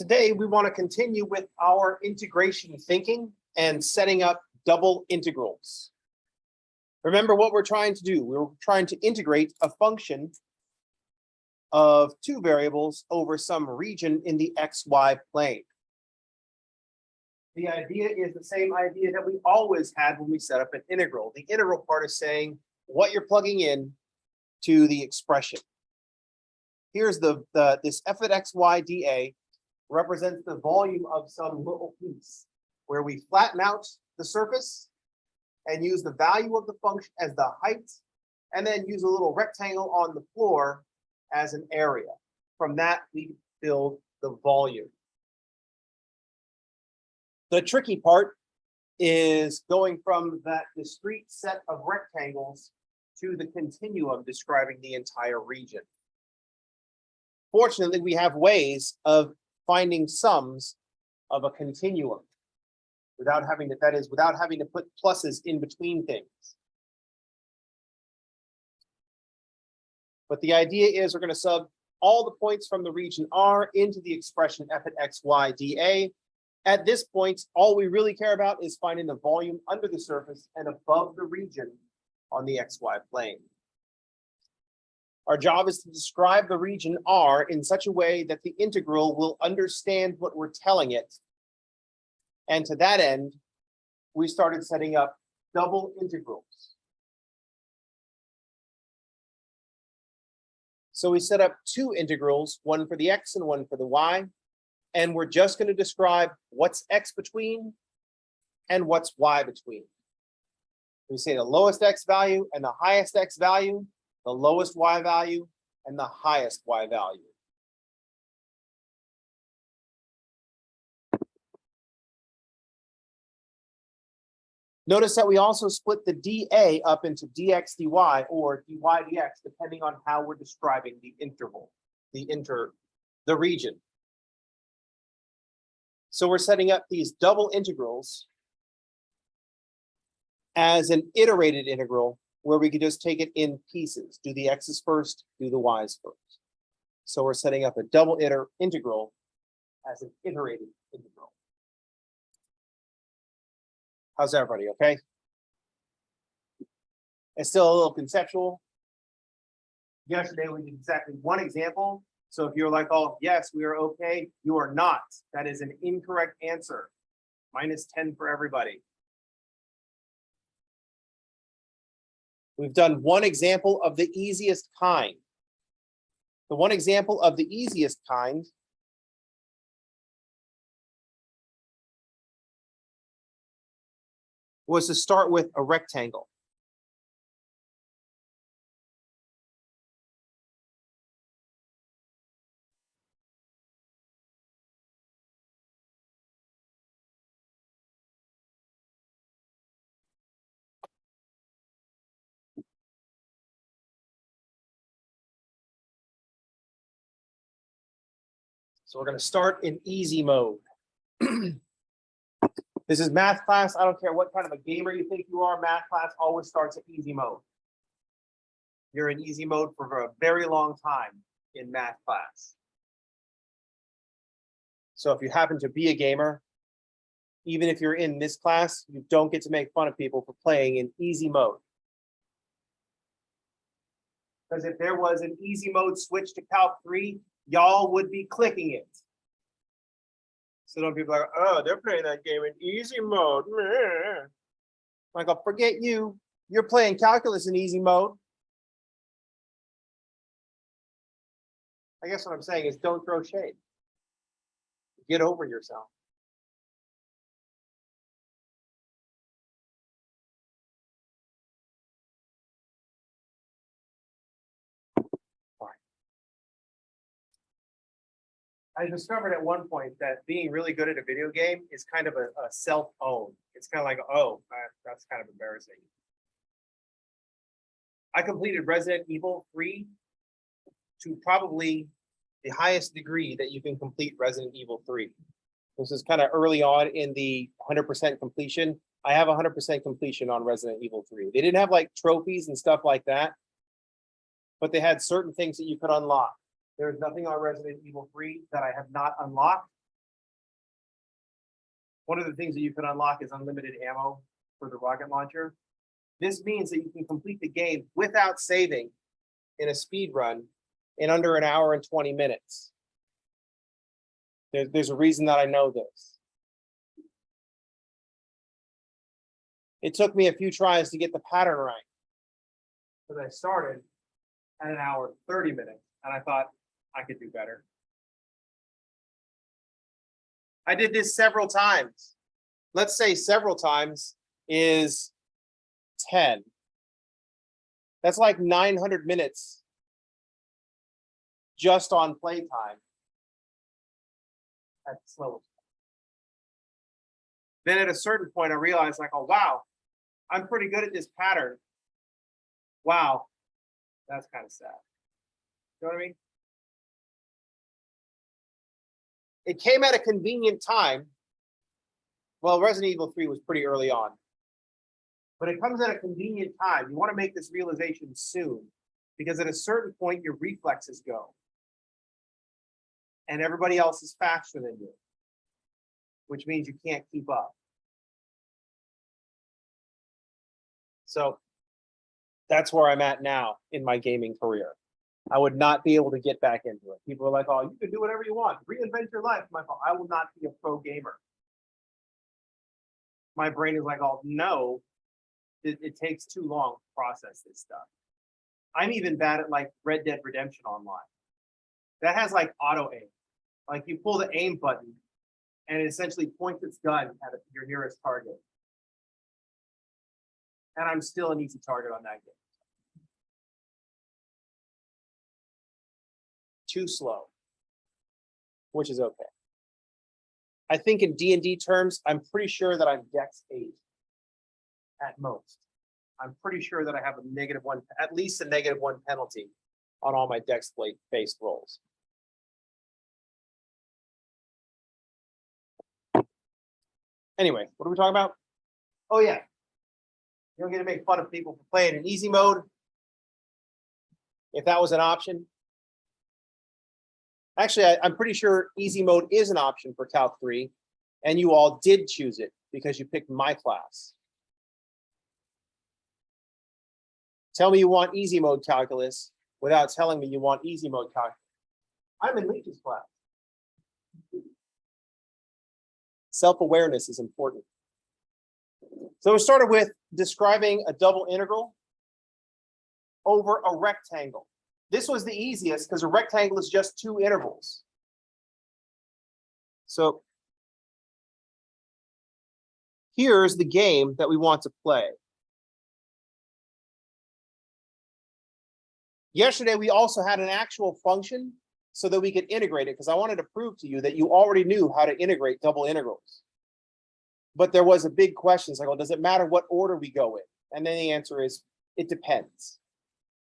Today, we want to continue with our integration thinking and setting up double integrals. Remember what we're trying to do. We're trying to integrate a function of two variables over some region in the XY plane. The idea is the same idea that we always had when we set up an integral. The integral part is saying what you're plugging in to the expression. Here's this f of xy dA represents the volume of some little piece where we flatten out the surface and use the value of the function as the height, and then use a little rectangle on the floor as an area. From that, we build the volume. The tricky part is going from that discrete set of rectangles to the continuum describing the entire region. Fortunately, we have ways of finding sums of a continuum without having to, that is, without having to put pluses in between things. But the idea is we're going to sub all the points from the region R into the expression f at xy dA. At this point, all we really care about is finding the volume under the surface and above the region on the xy plane. Our job is to describe the region R in such a way that the integral will understand what we're telling it. And to that end, we started setting up double integrals. So we set up two integrals, one for the x and one for the y. And we're just going to describe what's x between and what's y between. We say the lowest x value and the highest x value, the lowest y value and the highest y value. Notice that we also split the dA up into dx dy or dy dx, depending on how we're describing the interval, the region. So we're setting up these double integrals as an iterated integral where we could just take it in pieces, do the x's first, do the y's first. So we're setting up a double integral as an iterated integral. How's everybody, okay? It's still a little conceptual. Yesterday we did exactly one example. So if you're like, oh, yes, we are okay, you are not. That is an incorrect answer. -10 for everybody. We've done one example of the easiest kind. The one example of the easiest kind was to start with a rectangle. So we're going to start in easy mode. This is math class. I don't care what kind of a gamer you think you are. Math class always starts in easy mode. You're in easy mode for a very long time in math class. So if you happen to be a gamer, even if you're in this class, you don't get to make fun of people for playing in easy mode. Because if there was an easy mode switch to Calc 3, y'all would be clicking it. So don't be like, oh, they're playing that game in easy mode. Like, I'll forget you. You're playing calculus in easy mode. I guess what I'm saying is don't throw shade. Get over yourself. I discovered at one point that being really good at a video game is kind of a self-own. It's kind of like, oh, that's kind of embarrassing. I completed Resident Evil 3 to probably the highest degree that you can complete Resident Evil 3. This is kind of early on in the 100% completion. I have 100% completion on Resident Evil 3. They didn't have like trophies and stuff like that, but they had certain things that you could unlock. There's nothing on Resident Evil 3 that I have not unlocked. one of the things that you can unlock is unlimited ammo for the rocket launcher. This means that you can complete the game without saving in a speed run in under an hour and 20 minutes. There's a reason that I know this. It took me a few tries to get the pattern right. Because I started at an hour and 30 minutes, and I thought I could do better. I did this several times. Let's say several times is 10. That's like 900 minutes just on playtime at the slowest. Then at a certain point, I realized, like, oh, wow, I'm pretty good at this pattern. Wow, that's kind of sad. You know what I mean? It came at a convenient time. Well, Resident Evil 3 was pretty early on. But it comes at a convenient time. You want to make this realization soon, because at a certain point, your reflexes go. And everybody else is faster than you, which means you can't keep up. So that's where I'm at now in my gaming career. I would not be able to get back into it. People are like, oh, you can do whatever you want. Reinvent your life. I will not be a pro gamer. My brain is like, oh, no, it takes too long to process this stuff. I'm even bad at like Red Dead Redemption Online. That has like auto aim. Like you pull the aim button and it essentially points its gun at your nearest target. And I'm still an easy target on that game. Too slow, which is okay. I think in D&D terms, I'm pretty sure that I'm Dex 8 at most. I'm pretty sure that I have a -1, at least a -1 penalty on all my Dex-based rolls. Anyway, what are we talking about? Oh yeah, you don't get to make fun of people for playing in easy mode. If that was an option. Actually, I'm pretty sure easy mode is an option for Calc 3, and you all did choose it because you picked my class. Tell me you want easy mode calculus without telling me you want easy mode calculus. I'm in Leach's class. Self-awareness is important. So we started with describing a double integral over a rectangle. This was the easiest because a rectangle is just 2 intervals. So here's the game that we want to play. Yesterday, we also had an actual function so that we could integrate it, because I wanted to prove to you that you already knew how to integrate double integrals. But there was a big question. It's like, well, does it matter what order we go in? And then the answer is, it depends.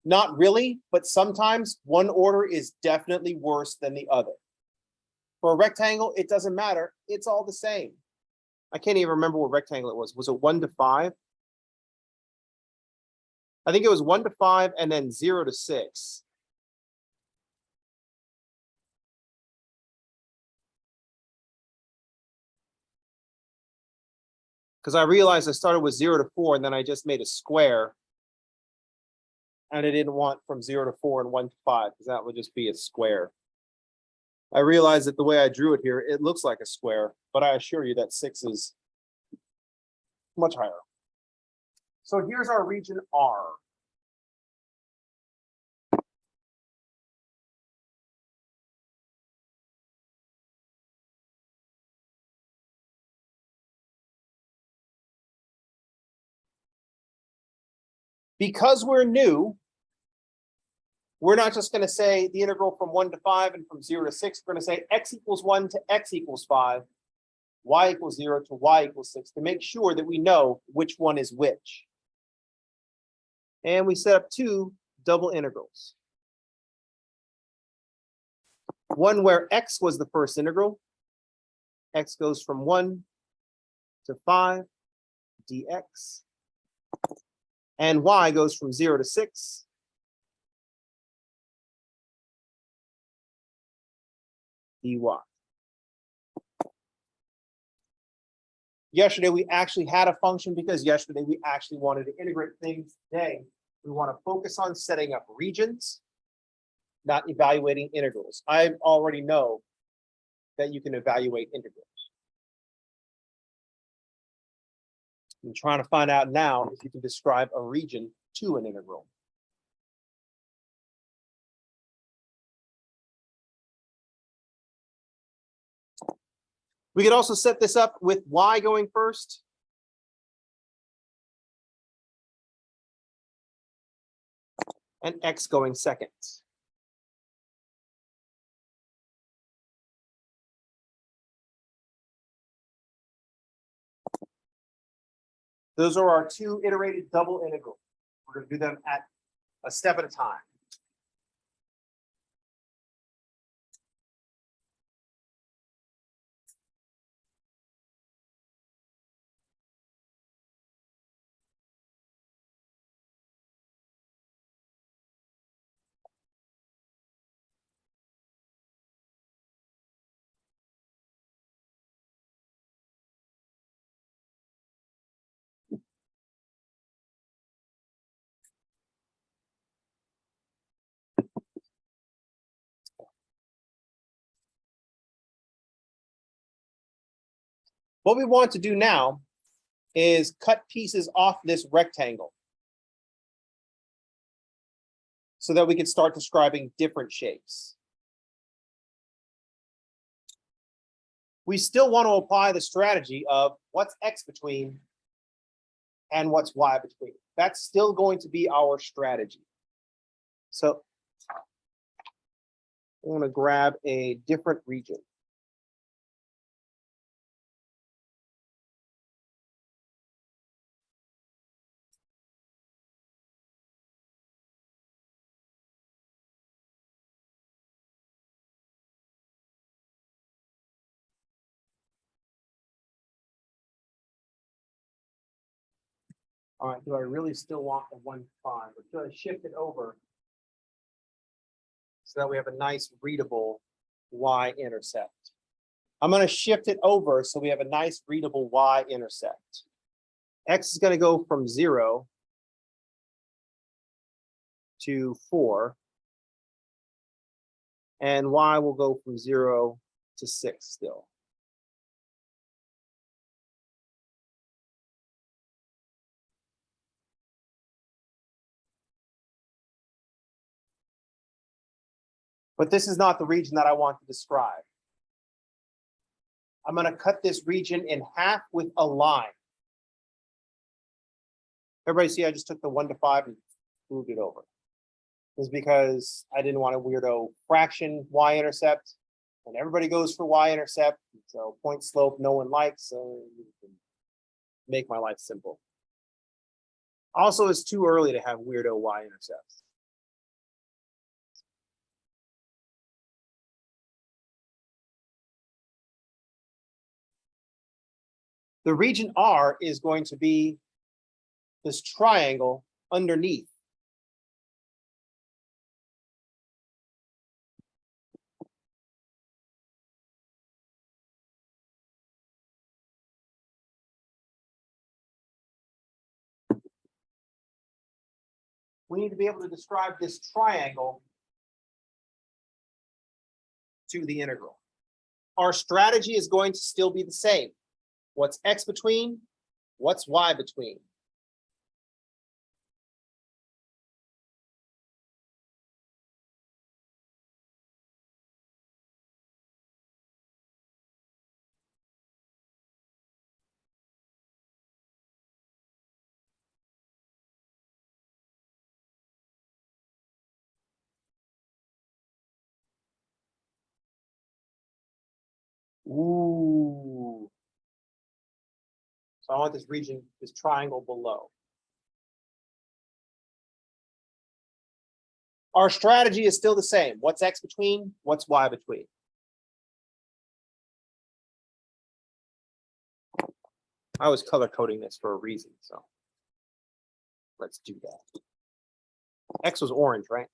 Not really, but sometimes one order is definitely worse than the other. For a rectangle, it doesn't matter. It's all the same. I can't even remember what rectangle it was. Was it 1 to 5? I think it was 1 to 5 and then 0 to 6. Because I realized I started with 0 to 4 and then I just made a square. And I didn't want from 0 to 4 and 1 to 5, because that would just be a square. I realized that the way I drew it here, it looks like a square, but I assure you that 6 is much higher. So here's our region R. Because we're new, we're not just going to say the integral from 1 to 5 and from 0 to 6. We're going to say x equals 1 to x equals 5, y equals 0 to y equals 6, to make sure that we know which one is which. And we set up 2 double integrals. One where x was the first integral. X goes from 1 to 5 dx. And y goes from 0 to 6 dy. Yesterday, we actually had a function because yesterday we actually wanted to integrate things. Today, we want to focus on setting up regions, not evaluating integrals. I already know that you can evaluate integrals. I'm trying to find out now if you can describe a region to an integral. We could also set this up with y going first. And x going second. Those are our two iterated double integrals. We're going to do them at a step at a time. What we want to do now is cut pieces off this rectangle so that we can start describing different shapes. We still want to apply the strategy of what's x between and what's y between. That's still going to be our strategy. So I want to grab a different region. All right, do I really still want the 1, 5? Or should I shift it over so that we have a nice readable y-intercept? I'm going to shift it over so we have a nice readable y-intercept. X is going to go from 0 to 4. And y will go from 0 to 6 still. But this is not the region that I want to describe. I'm going to cut this region in half with a line. Everybody see I just took the 1 to 5 and moved it over. This is because I didn't want a weirdo fraction y-intercept. And everybody goes for y-intercept. So point slope no one likes. So you can make my life simple. Also, it's too early to have weirdo y-intercepts. The region R is going to be this triangle underneath. We need to be able to describe this triangle to the integral. Our strategy is going to still be the same. What's x between? What's y between? Ooh. So I want this region, this triangle below. Our strategy is still the same. What's x between? What's y between? I was color coding this for a reason, so let's do that. X was orange, right?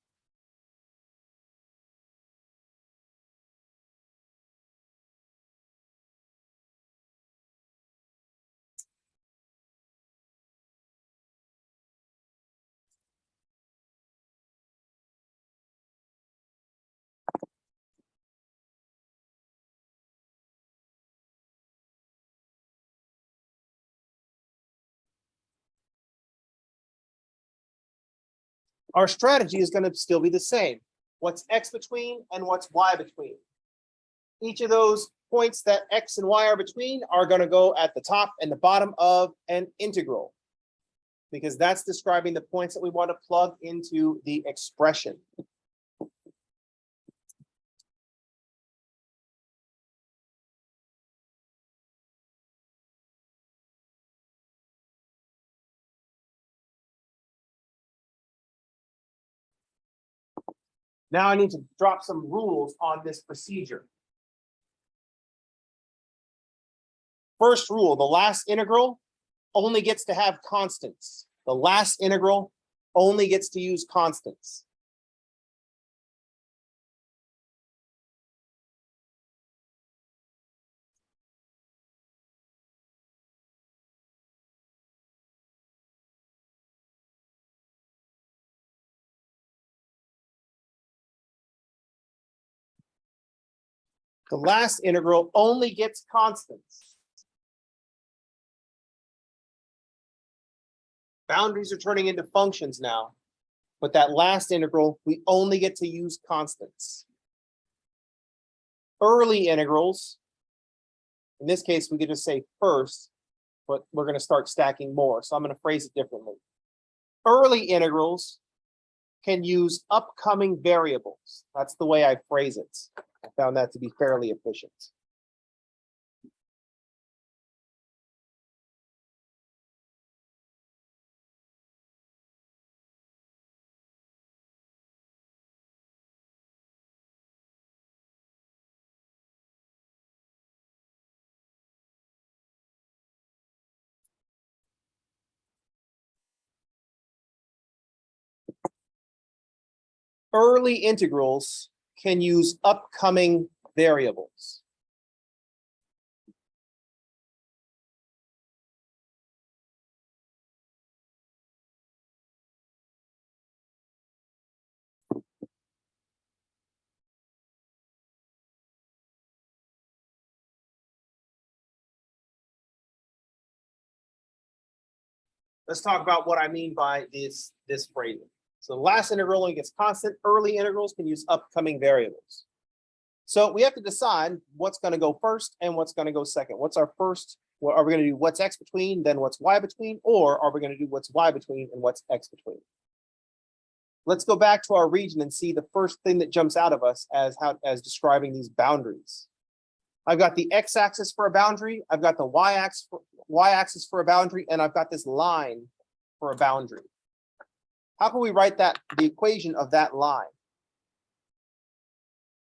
our strategy is going to still be the same. What's x between and what's y between. Each of those points that x and y are between are going to go at the top and the bottom of an integral, because that's describing the points that we want to plug into the expression. Now I need to drop some rules on this procedure. First rule, the last integral only gets to have constants. The last integral only gets to use constants. The last integral only gets constants. Boundaries are turning into functions now, but that last integral, we only get to use constants. Early integrals, in this case, we could just say first, but we're going to start stacking more, so I'm going to phrase it differently. Early integrals can use upcoming variables. That's the way I phrase it. I found that to be fairly efficient. Early integrals can use upcoming variables. Let's talk about what I mean by this phrasing. So the last integral only gets constant. Early integrals can use upcoming variables. So we have to decide what's going to go first and what's going to go second. What's our first? Well, are we going to do what's x between, then what's y between, or are we going to do what's y between and what's x between? Let's go back to our region and see the first thing that jumps out of us as describing these boundaries. I've got the x-axis for a boundary, I've got the y-axis for a boundary, and I've got this line for a boundary. How can we write the equation of that line?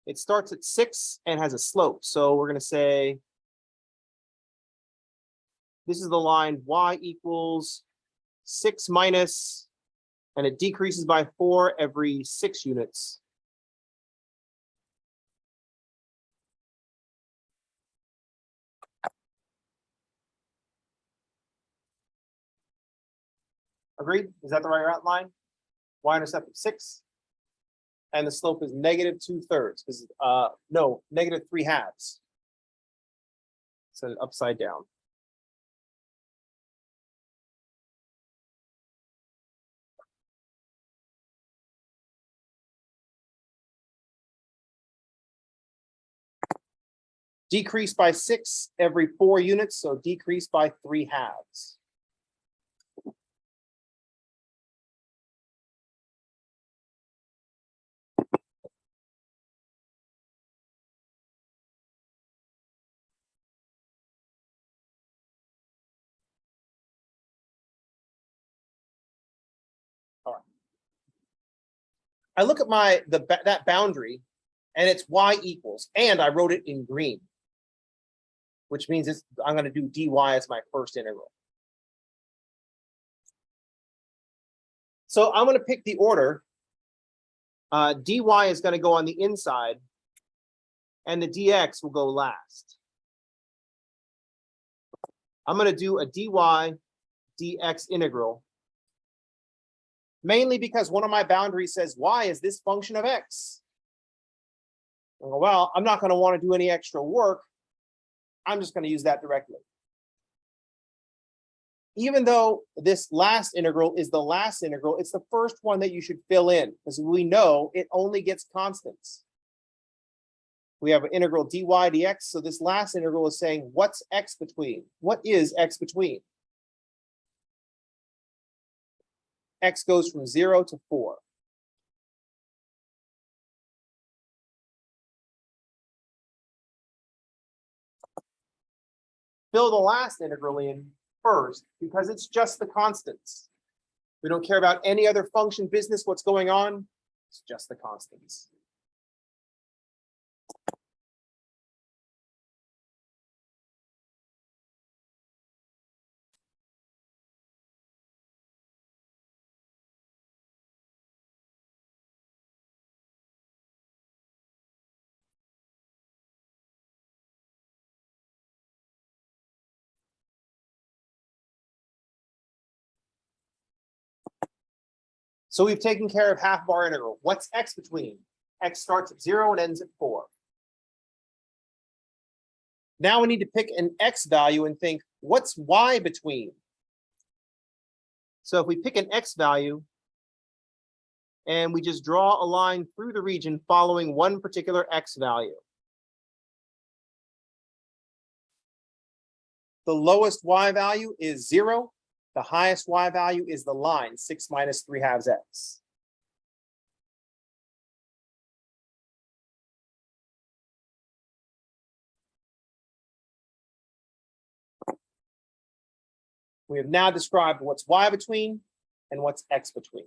It starts at 6 and has a slope. So we're going to say this is the line y equals 6 minus, and it decreases by 4 every 6 units. Agreed? Is that the right line? Y-intercept of 6. And the slope is -2/3. Because no, -3/2. Set it upside down. Decrease by 6 every 4 units, so decrease by 3/2. All right. I look at that boundary, and it's y equals, and I wrote it in green, which means I'm going to do dy as my first integral. So I'm going to pick the order. Dy is going to go on the inside, and the dx will go last. I'm going to do a dy dx integral, mainly because one of my boundaries says y is this function of x. Well, I'm not going to want to do any extra work. I'm just going to use that directly. even though this last integral is the last integral, it's the first one that you should fill in because we know it only gets constants. We have an integral dy dx. So this last integral is saying, what's x between? What is x between? X goes from 0 to 4. Fill the last integral in first because it's just the constants. We don't care about any other function business, what's going on. It's just the constants. So we've taken care of half bar integral. What's x between? X starts at 0 and ends at 4. Now we need to pick an x value and think, what's y between? So if we pick an x value and we just draw a line through the region following one particular x value. The lowest y value is 0. The highest y value is the line 6 minus 3/2 x. We have now described what's y between and what's x between.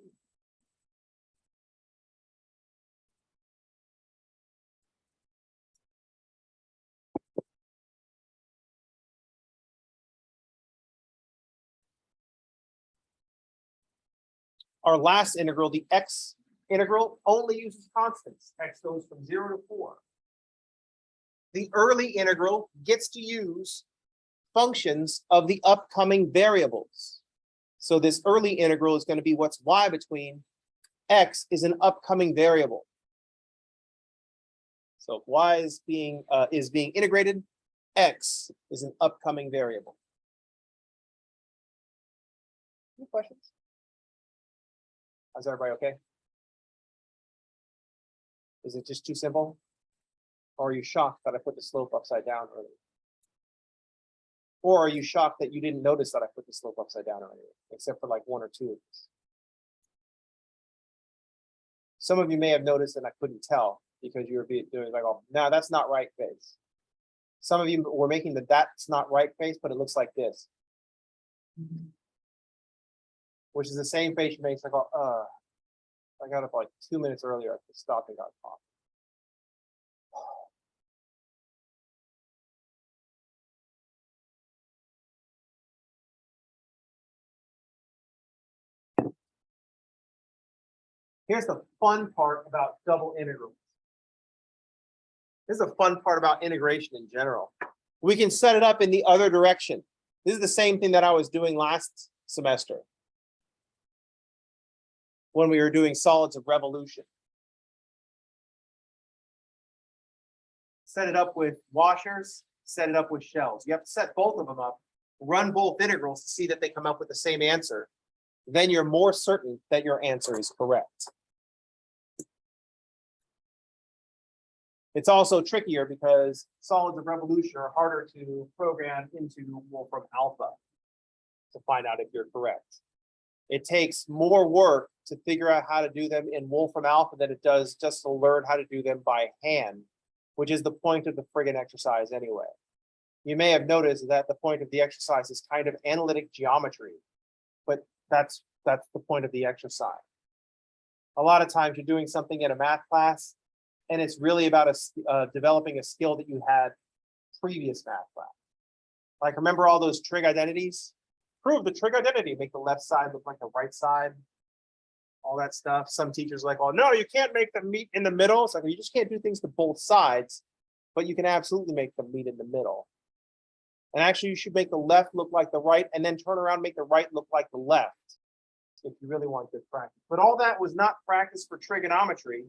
Our last integral, the x integral, only uses constants. X goes from 0 to 4. The early integral gets to use functions of the upcoming variables. So this early integral is going to be what's y between. X is an upcoming variable. So if y is being integrated, x is an upcoming variable. Any questions? Is everybody okay? Is it just too simple? Or are you shocked that I put the slope upside down earlier? Or are you shocked that you didn't notice that I put the slope upside down earlier, except for like 1 or 2 of these? Some of you may have noticed and I couldn't tell because you were doing like, oh, no, that's not right face. Some of you were making the that's not right face, but it looks like this. Which is the same face you make. It's like, oh, I got up like 2 minutes earlier. I stopped and got caught. Here's the fun part about double integrals. This is a fun part about integration in general. We can set it up in the other direction. This is the same thing that I was doing last semester when we were doing solids of revolution. Set it up with washers, set it up with shells. You have to set both of them up, run both integrals to see that they come up with the same answer. Then you're more certain that your answer is correct. It's also trickier because solids of revolution are harder to program into Wolfram Alpha to find out if you're correct. It takes more work to figure out how to do them in Wolfram Alpha than it does just to learn how to do them by hand, which is the point of the friggin' exercise anyway. You may have noticed that the point of the exercise is kind of analytic geometry, but that's the point of the exercise. A lot of times you're doing something in a math class, and it's really about developing a skill that you had previous math class. Like, remember all those trig identities? Prove the trig identity, make the left side look like the right side, all that stuff. Some teachers are like, oh, no, you can't make them meet in the middle. It's like, you just can't do things to both sides, but you can absolutely make them meet in the middle. And actually, you should make the left look like the right, and then turn around and make the right look like the left, if you really want good practice. But all that was not practice for trigonometry.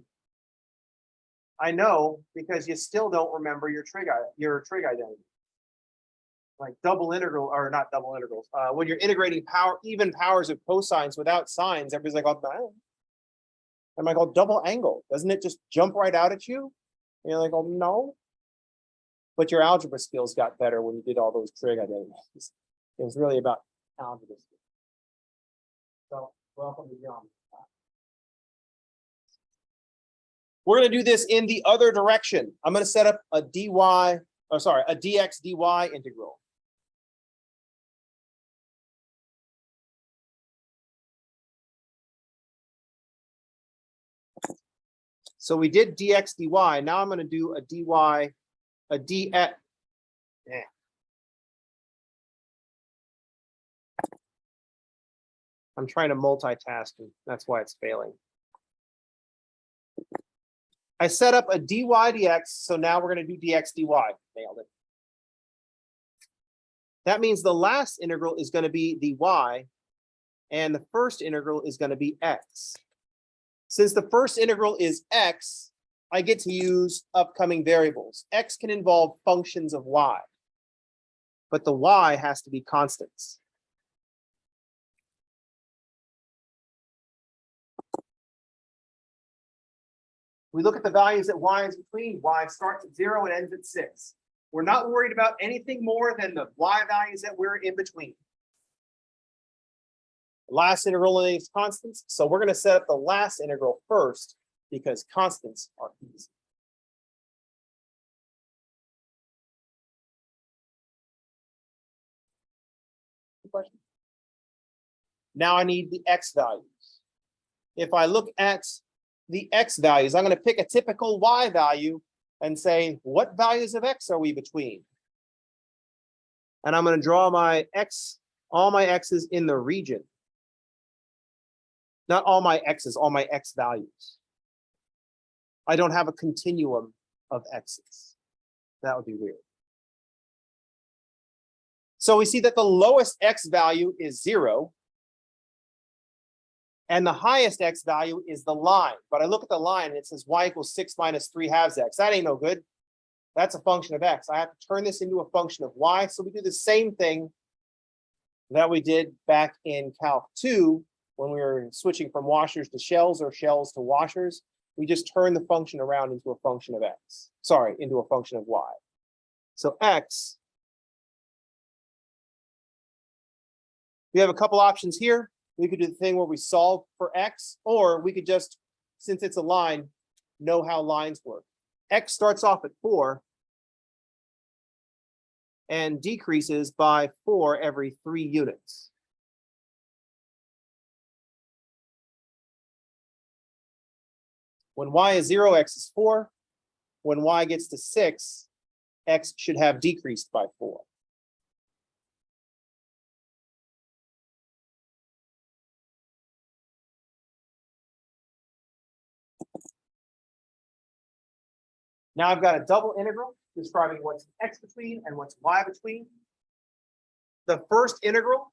I know, because you still don't remember your trig identity. like double integral, or not double integrals, when you're integrating even powers of cosines without sines, everybody's like, oh, man. I'm like, oh, double angle. Doesn't it just jump right out at you? And you're like, oh, no. But your algebra skills got better when you did all those trig identities. It was really about algebra skills. So, welcome to geometry. We're going to do this in the other direction. I'm going to set up a a dx dy integral. So we did dx dy. Now I'm going to do a dy, a dx. Yeah. I'm trying to multitask, and that's why it's failing. I set up a dy dx, so now we're going to do dx dy. Nailed it. That means the last integral is going to be the y, and the first integral is going to be x. Since the first integral is x, I get to use upcoming variables. X can involve functions of y, but the y has to be constants. We look at the values that y is between. Y starts at 0 and ends at 6. We're not worried about anything more than the y values that we're in between. Last integral is constants, so we're going to set up the last integral first because constants are easy. Question? Now I need the x values. If I look at the x values, I'm going to pick a typical y value and say, what values of x are we between? And I'm going to draw my x, all my x's in the region. Not all my x's, all my x values. I don't have a continuum of x's. That would be weird. So we see that the lowest x value is 0. And the highest x value is the line. But I look at the line and it says y equals 6 minus 3/2 x. That ain't no good. That's a function of x. I have to turn this into a function of y. So we do the same thing that we did back in Calc 2 when we were switching from washers to shells or shells to washers. We just turn the function around into a function of x. Sorry, into a function of y. So x, we have a couple options here. We could do the thing where we solve for x, or we could just, since it's a line, know how lines work. X starts off at 4 and decreases by 4 every 3 units. When y is 0, x is 4. When y gets to 6, x should have decreased by 4. Now I've got a double integral describing what's x between and what's y between. The first integral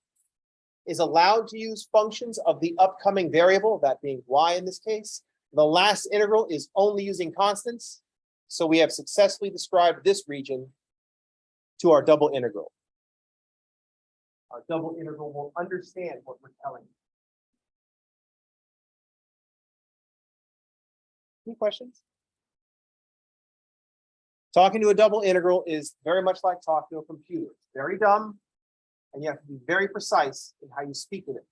is allowed to use functions of the upcoming variable, that being y in this case. The last integral is only using constants. So we have successfully described this region to our double integral. Our double integral will understand what we're telling you. Any questions? Talking to a double integral is very much like talking to a computer. It's very dumb, and you have to be very precise in how you speak with it,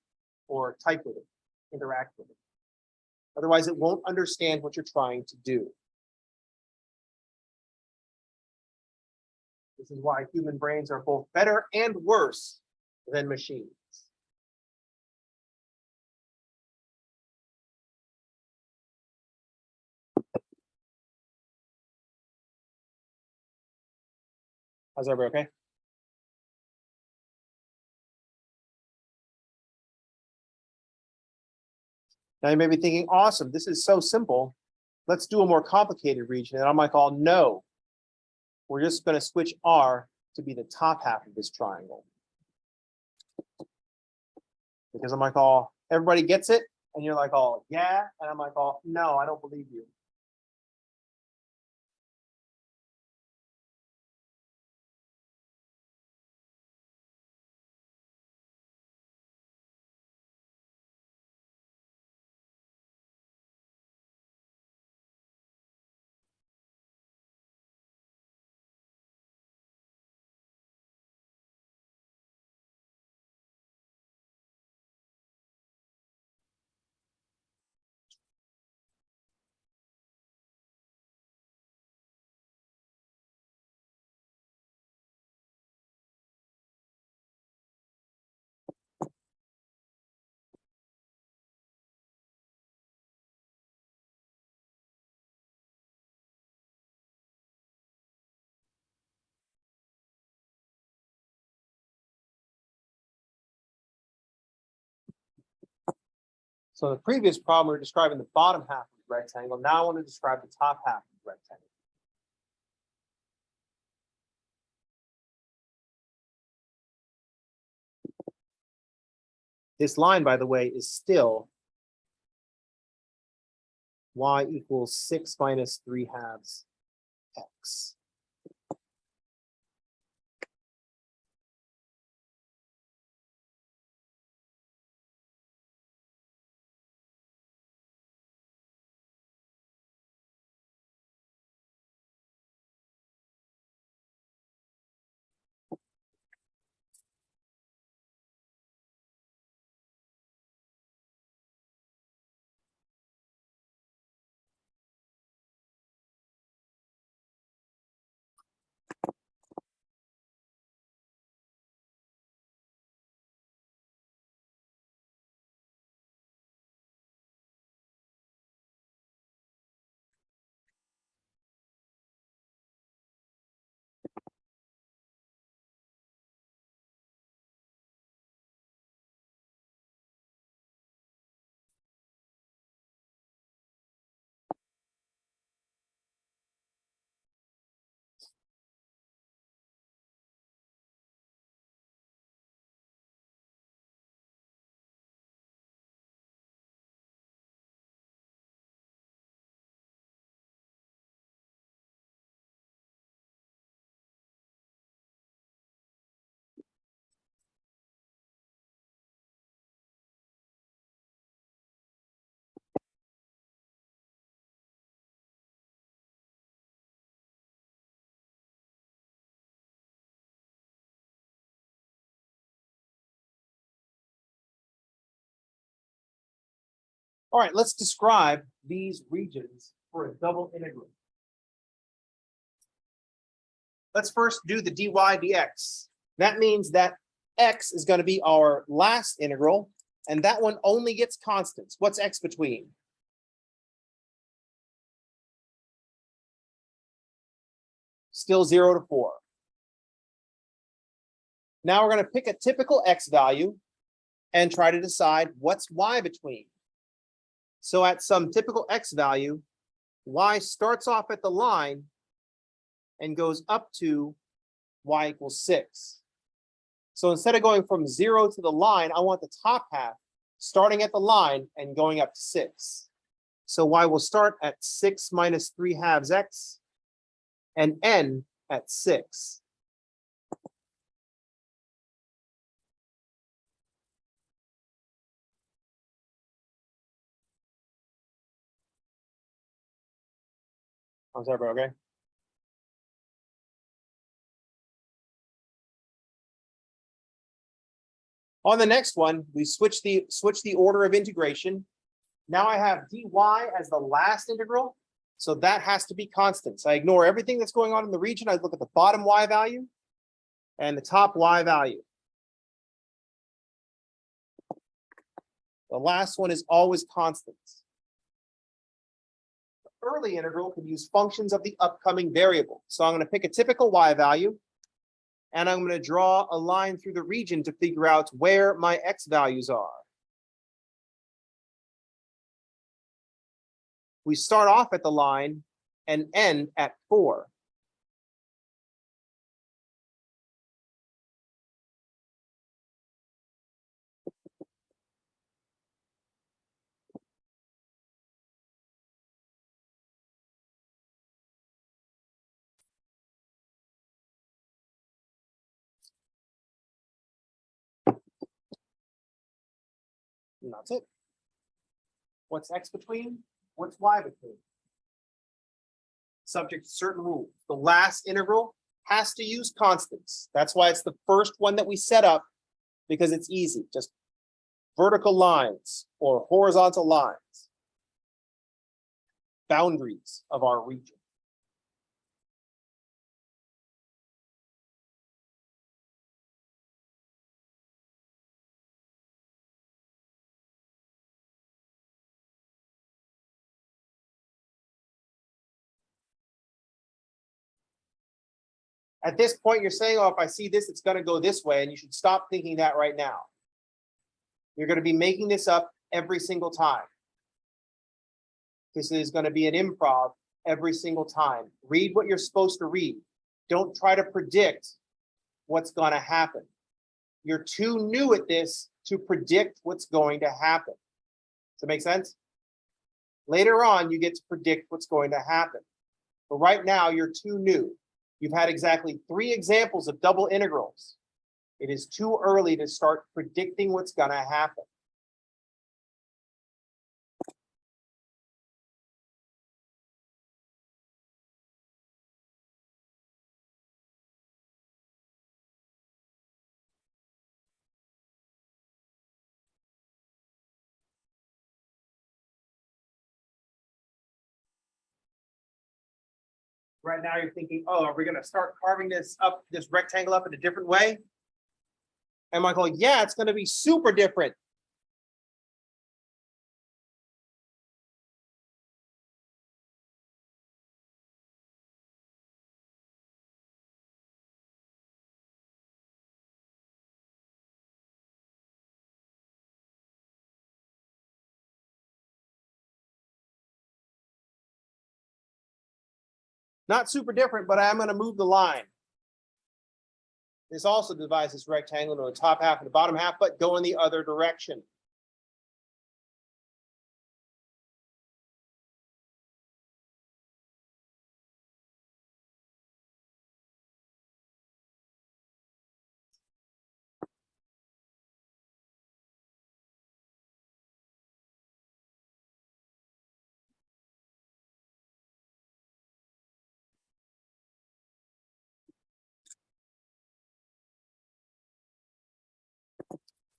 or type with it, interact with it. Otherwise, it won't understand what you're trying to do. This is why human brains are both better and worse than machines. How's everybody okay? Now you may be thinking, awesome, this is so simple. Let's do a more complicated region. And I'm like, oh no, we're just going to switch R to be the top half of this triangle. Because I'm like, oh, everybody gets it? And you're like, oh, yeah. And I'm like, oh, no, I don't believe you. So in the previous problem, we were describing the bottom half of the rectangle. Now I want to describe the top half of the rectangle. This line, by the way, is still y equals 6 minus 3/2 x. All right, let's describe these regions for a double integral. Let's first do the dy dx. That means that x is going to be our last integral, and that one only gets constants. What's x between? Still 0 to 4. Now we're going to pick a typical x value and try to decide what's y between. So at some typical x value, y starts off at the line and goes up to y equals 6. So instead of going from 0 to the line, I want the top half starting at the line and going up to 6. So y will start at 6 minus 3/2 x and end at 6. How's everybody okay? On the next one, we switch the order of integration. Now I have dy as the last integral, so that has to be constant. So I ignore everything that's going on in the region. I look at the bottom y value and the top y value. The last one is always constant. The early integral can use functions of the upcoming variable. So I'm going to pick a typical y value, and I'm going to draw a line through the region to figure out where my x values are. We start off at the line and end at 4. And that's it. What's x between? What's y between? Subject to certain rules. The last integral has to use constants. That's why it's the first one that we set up, because it's easy. Just vertical lines or horizontal lines. Boundaries of our region. At this point, you're saying, oh, if I see this, it's going to go this way, and you should stop thinking that right now. You're going to be making this up every single time. This is going to be an improv every single time. Read what you're supposed to read. Don't try to predict what's going to happen. You're too new at this to predict what's going to happen. Does that make sense? Later on, you get to predict what's going to happen. But right now, you're too new. You've had exactly 3 examples of double integrals. It is too early to start predicting what's going to happen. Right now you're thinking, oh, are we going to start carving this rectangle up in a different way? And I'm going, yeah, it's going to be super different. Not super different, but I'm going to move the line. This also divides this rectangle into the top half and the bottom half, but go in the other direction.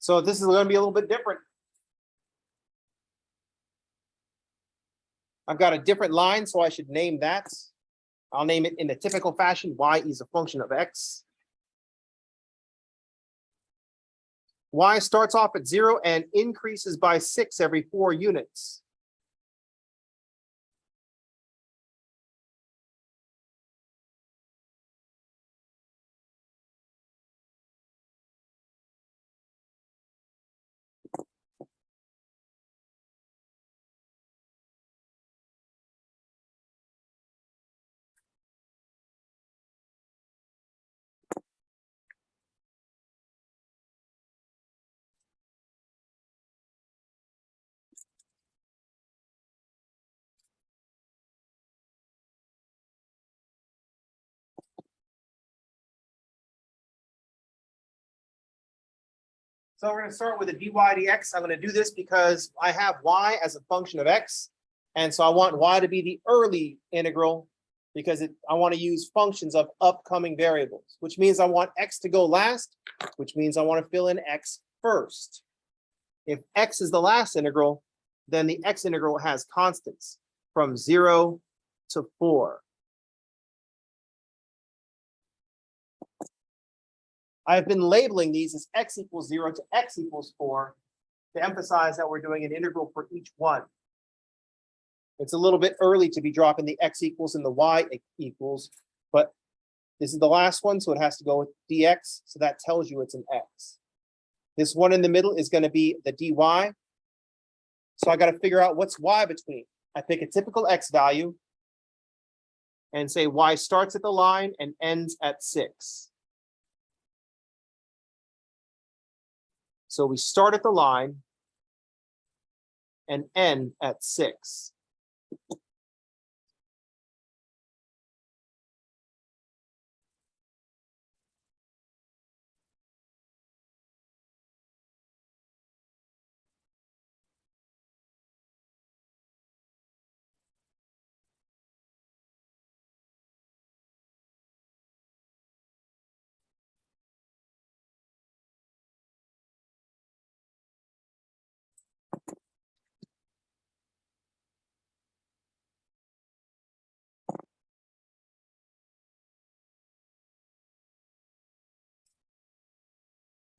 So this is going to be a little bit different. I've got a different line, so I should name that. I'll name it in the typical fashion. Y is a function of X. Y starts off at 0 and increases by 6 every 4 units. So we're going to start with a dy dx. I'm going to do this because I have y as a function of x. And so I want y to be the early integral because I want to use functions of upcoming variables, which means I want x to go last, which means I want to fill in x first. If x is the last integral, then the x integral has constants from 0 to 4. I've been labeling these as x equals 0 to x equals 4 to emphasize that we're doing an integral for each one. It's a little bit early to be dropping the x equals and the y equals, but this is the last one, so it has to go with dx, so that tells you it's an x. This one in the middle is going to be the dy, so I got to figure out what's y between. I pick a typical x value and say y starts at the line and ends at 6. So we start at the line and end at 6.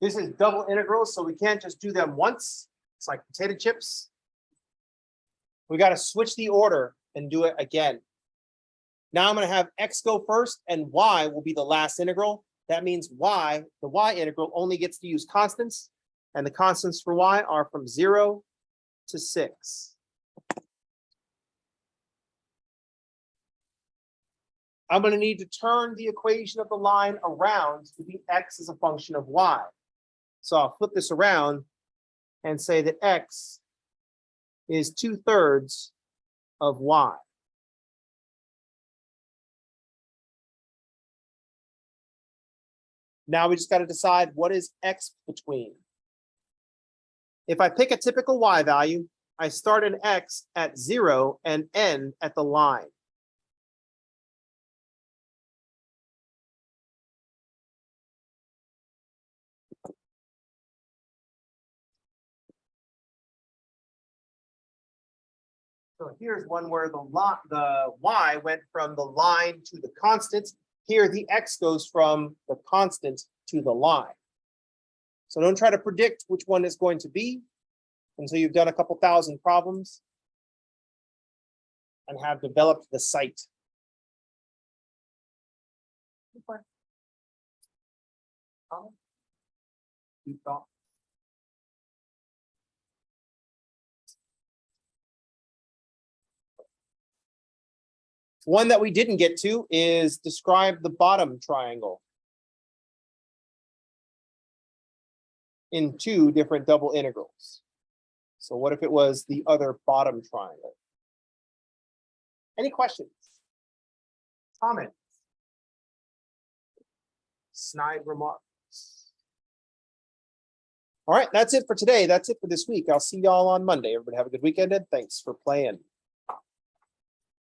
This is double integrals, so we can't just do them once. It's like potato chips. We got to switch the order and do it again. Now I'm going to have x go first and y will be the last integral. That means y, the y integral only gets to use constants, and the constants for y are from 0 to 6. I'm going to need to turn the equation of the line around to be x as a function of y. So I'll flip this around and say that x is 2/3 of y. Now we just got to decide what is x between. If I pick a typical y value, I start an x at 0 and end at the line. So here's one where the y went from the line to the constant. Here, the x goes from the constant to the line. So don't try to predict which one is going to be until you've done a couple thousand problems and have developed the sight. Deep thought. One that we didn't get to is describe the bottom triangle in 2 different double integrals. So what if it was the other bottom triangle? Any questions? Comments? Snide remarks? All right, that's it for today. That's it for this week. I'll see y'all on Monday. Everybody have a good weekend, and thanks for playing.